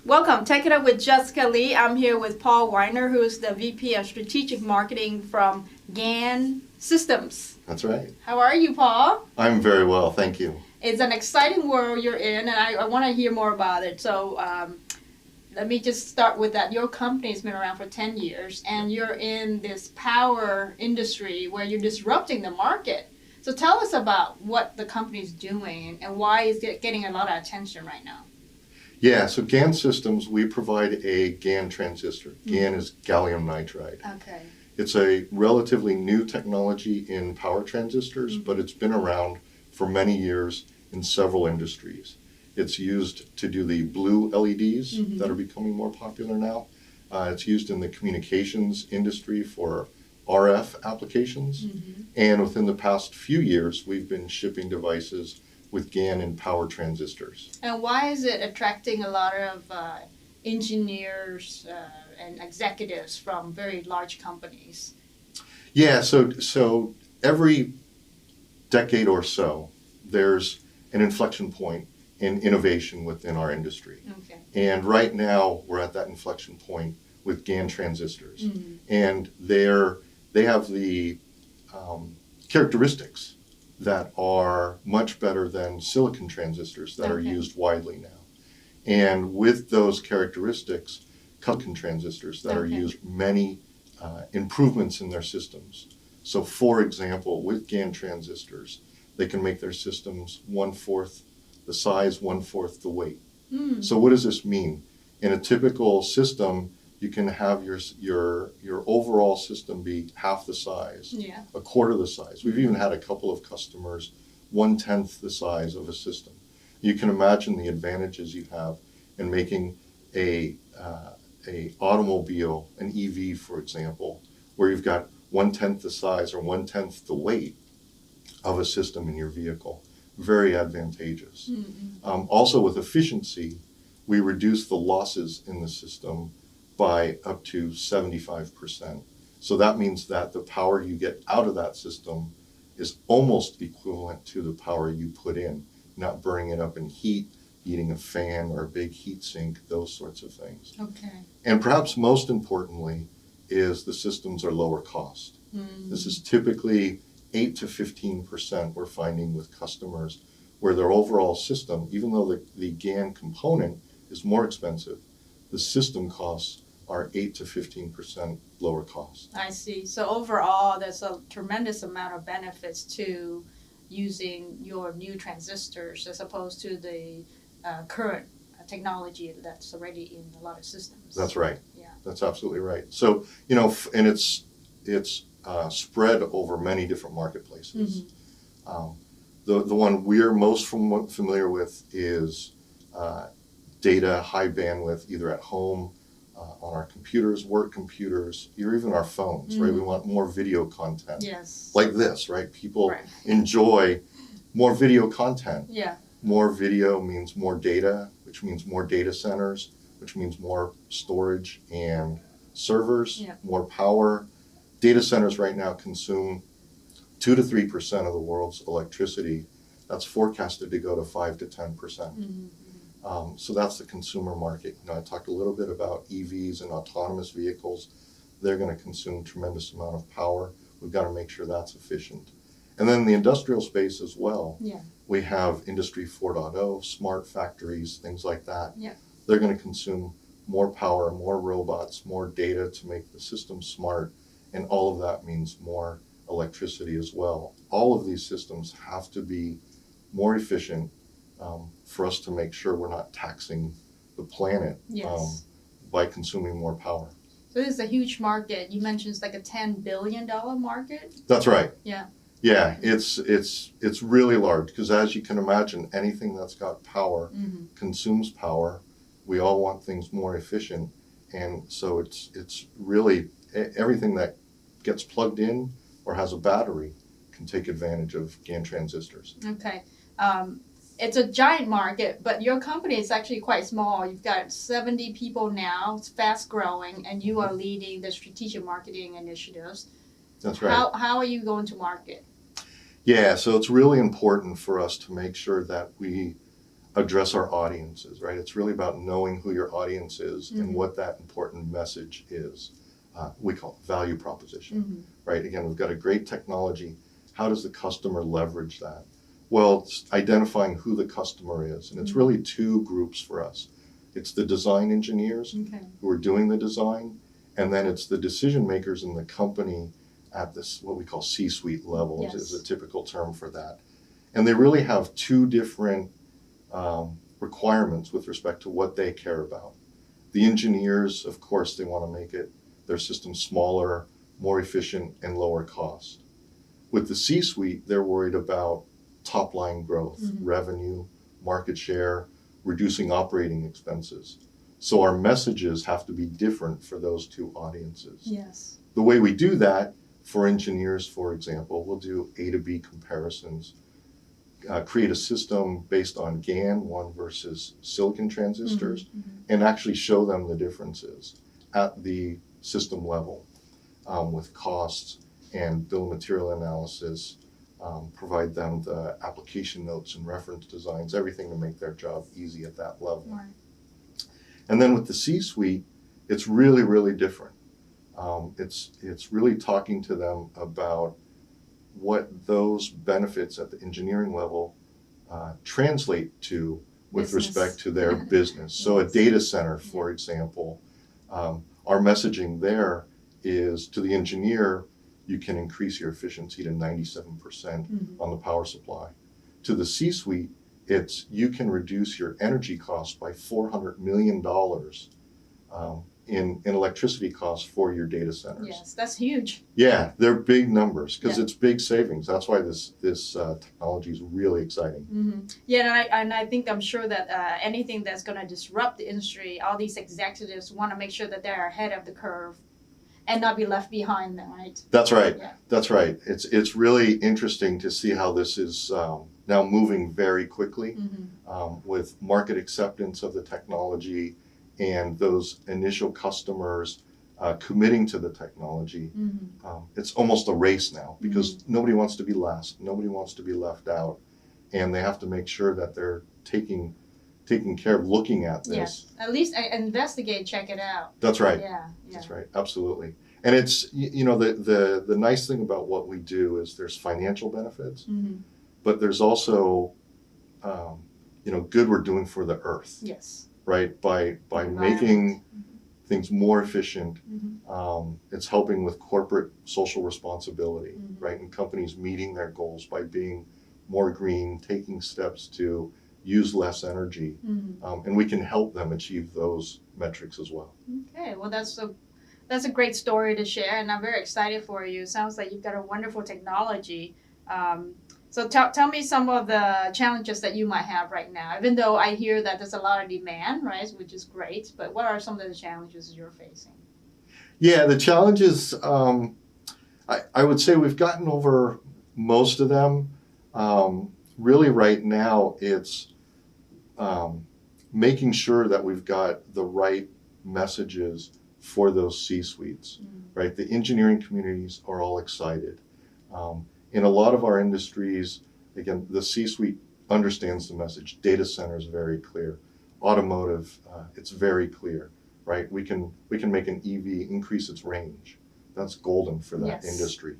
Welcome. Take It Up with Jessica Lee. I'm here with Paul Wiener, who's the VP of Strategic Marketing from GaN Systems. That's right. How are you, Paul? I'm very well, thank you. It's an exciting world you're in, and I want to hear more about it. So let me just start with that. Your company's been around for 10 years, and you're in this power industry where you're disrupting the market. So tell us about what the company's doing and why is it getting a lot of attention right now. Yeah, so GaN Systems, we provide a GaN transistor. GaN is gallium nitride. Okay. It's a relatively new technology in power transistors, but it's been around for many years in several industries. It's used to do the blue LEDs that are becoming more popular now. It's used in the communications industry for RF applications. And within the past few years, we've been shipping devices with GaN and power transistors. And why is it attracting a lot of engineers and executives from very large companies? Yeah, so every decade or so, there's an inflection point in innovation within our industry. Okay. And right now, we're at that inflection point with GaN transistors. And they have the characteristics that are much better than silicon transistors that are used widely now. And with those characteristics, silicon transistors that are used many improvements in their systems. So for example, with GaN transistors, they can make their systems 1/4 the size, 1/4 the weight. So what does this mean? In a typical system, you can have your overall system be half the size, a quarter the size. We've even had a couple of customers 1/10 the size of a system. You can imagine the advantages you have in making a automobile, an EV, for example, where you've got 1/10 the size or 1/10 the weight of a system in your vehicle. Very advantageous. Also with efficiency, we reduce the losses in the system by up to 75%. So that means that the power you get out of that system is almost equivalent to the power you put in, not burning it up in heat, heating a fan or a big heat sink, those sorts of things. Okay. And perhaps most importantly is the systems are lower cost. This is typically 8 to 15% we're finding with customers where their overall system, even though the GaN component is more expensive, the system costs are 8 to 15% lower cost. I see. So overall, there's a tremendous amount of benefits to using your new transistors as opposed to the current technology that's already in a lot of systems. That's right. Yeah. That's absolutely right. So, and it's spread over many different marketplaces. The one we're most familiar with is data, high bandwidth, either at home, on our computers, work computers, or even our phones, right? We want more video content. Yes. Like this, right? People enjoy more video content. Yeah. More video means more data, which means more data centers, which means more storage and servers, more power. Data centers right now consume 2 to 3% of the world's electricity. That's forecasted to go to 5 to 10%. So that's the consumer market. I talked a little bit about EVs and autonomous vehicles. They're going to consume a tremendous amount of power. We've got to make sure that's efficient. And then the industrial space as well. We have Industry 4.0, smart factories, things like that. They're going to consume more power, more robots, more data to make the system smart. And all of that means more electricity as well. All of these systems have to be more efficient for us to make sure we're not taxing the planet by consuming more power. So this is a huge market. You mentioned it's like a $10 billion market? That's right. Yeah. Yeah, it's really large because as you can imagine, anything that's got power consumes power. We all want things more efficient. And so it's really everything that gets plugged in or has a battery can take advantage of GaN transistors. Okay. It's a giant market, but your company is actually quite small. You've got 70 people now. It's fast growing, and you are leading the strategic marketing initiatives. That's right. How are you going to market? Yeah, so it's really important for us to make sure that we address our audiences, right? It's really about knowing who your audience is and what that important message is. We call it value proposition, right? Again, we've got a great technology. How does the customer leverage that? Well, it's identifying who the customer is, and it's really two groups for us. It's the design engineers who are doing the design, and then it's the decision makers in the company at this, what we call C-suite levels is a typical term for that. And they really have two different requirements with respect to what they care about. The engineers, of course, they want to make their system smaller, more efficient, and lower cost. With the C-suite, they're worried about top line growth, revenue, market share, reducing operating expenses. So our messages have to be different for those two audiences. Yes. The way we do that, for engineers, for example, we'll do A to B comparisons, create a system based on GaN, 1 versus silicon transistors, and actually show them the differences at the system level with costs and bill of material analysis, provide them the application notes and reference designs, everything to make their job easy at that level. Right. And then with the C-suite, it's really, really different. It's really talking to them about what those benefits at the engineering level translate to with respect to their business. So a data center, for example, our messaging there is to the engineer, you can increase your efficiency to 97% on the power supply. To the C-suite, it's you can reduce your energy costs by $400 million in electricity costs for your data centers. Yes, that's huge. Yeah, they're big numbers because it's big savings. That's why this technology is really exciting. Yeah, and I'm sure that anything that's going to disrupt the industry, all these executives want to make sure that they're ahead of the curve and not be left behind, right? That's right. Yeah. That's right. It's really interesting to see how this is now moving very quickly with market acceptance of the technology and those initial customers committing to the technology. It's almost a race now because nobody wants to be last. Nobody wants to be left out. And they have to make sure that they're taking care of looking at this. Yes, at least investigate, check it out. That's right. Yeah. That's right. Absolutely. And it's, the nice thing about what we do is there's financial benefits, but there's also, good we're doing for the earth. Yes. Right? By making things more efficient, it's helping with corporate social responsibility, right? And companies meeting their goals by being more green, taking steps to use less energy, and we can help them achieve those metrics as well. Okay, well that's a great story to share, and I'm very excited for you. Sounds like you've got a wonderful technology. So tell me some of the challenges that you might have right now, even though I hear that there's a lot of demand, right, which is great, but what are some of the challenges you're facing? Yeah, the challenges, I would say we've gotten over most of them. Really right now it's making sure that we've got the right messages for those C-suites, right? The engineering communities are all excited. In a lot of our industries, again, the C-suite understands the message. Data center is very clear. Automotive, it's very clear, right? We can make an EV increase its range. That's golden for that industry.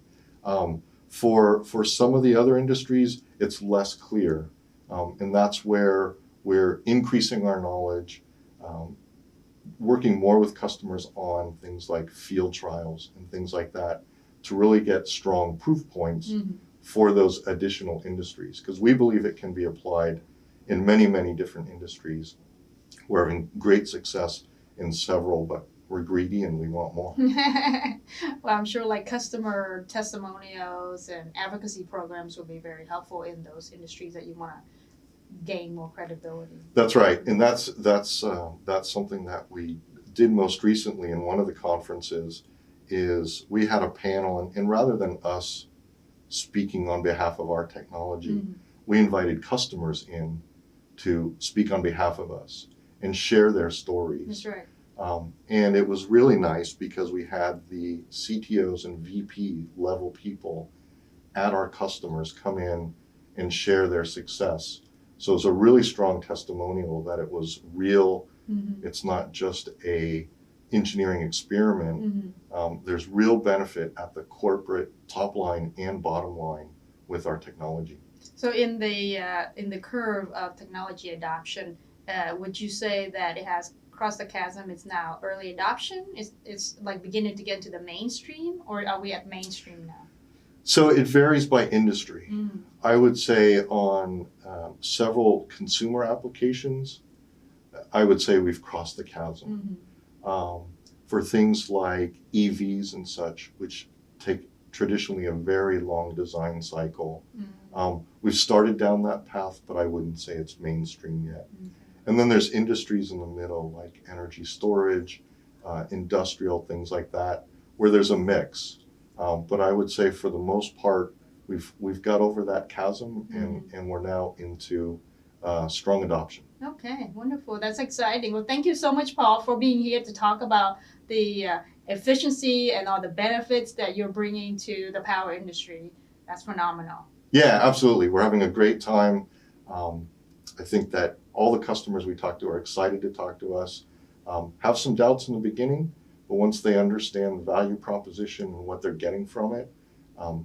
For some of the other industries, it's less clear, and that's where we're increasing our knowledge, working more with customers on things like field trials and things like that to really get strong proof points for those additional industries, because we believe it can be applied in many, many different industries. We're having great success in several, but we're greedy and we want more. Well, I'm sure like customer testimonials and advocacy programs will be very helpful in those industries that you want to gain more credibility. That's right, and that's something that we did most recently in one of the conferences. Is we had a panel, and rather than us speaking on behalf of our technology, we invited customers in to speak on behalf of us and share their stories. That's right. And it was really nice because we had the CTOs and VP level people at our customers come in and share their success So it's a really strong testimonial that it was real. Mm-hmm. It's not just a engineering experiment. Mm-hmm. There's real benefit at the corporate top line and bottom line with our technology. So in the curve of technology adoption, would you say that it has crossed the chasm? It's now early adoption. It's like beginning to get to the mainstream, or are we at mainstream now? So it varies by industry. Mm-hmm. I would say on several consumer applications, I would say we've crossed the chasm. Mm-hmm. For things like EVs and such, which take traditionally a very long design cycle, we've started down that path, but I wouldn't say it's mainstream yet. Okay. And then there's industries in the middle, like energy storage, industrial, things like that, where there's a mix. But I would say for the most part, we've got over that chasm, and we're now into strong adoption. Okay, wonderful. That's exciting. Well, thank you so much, Paul, for being here to talk about the efficiency and all the benefits that you're bringing to the power industry. That's phenomenal. Yeah, absolutely. We're having a great time. I think that all the customers we talk to are excited to talk to us. Have some doubts in the beginning, but once they understand the value proposition and what they're getting from it,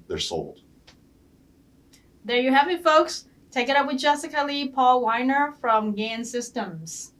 they're sold. There you have it, folks. Take it up with Jessica Lee, Paul Wiener from GaN Systems.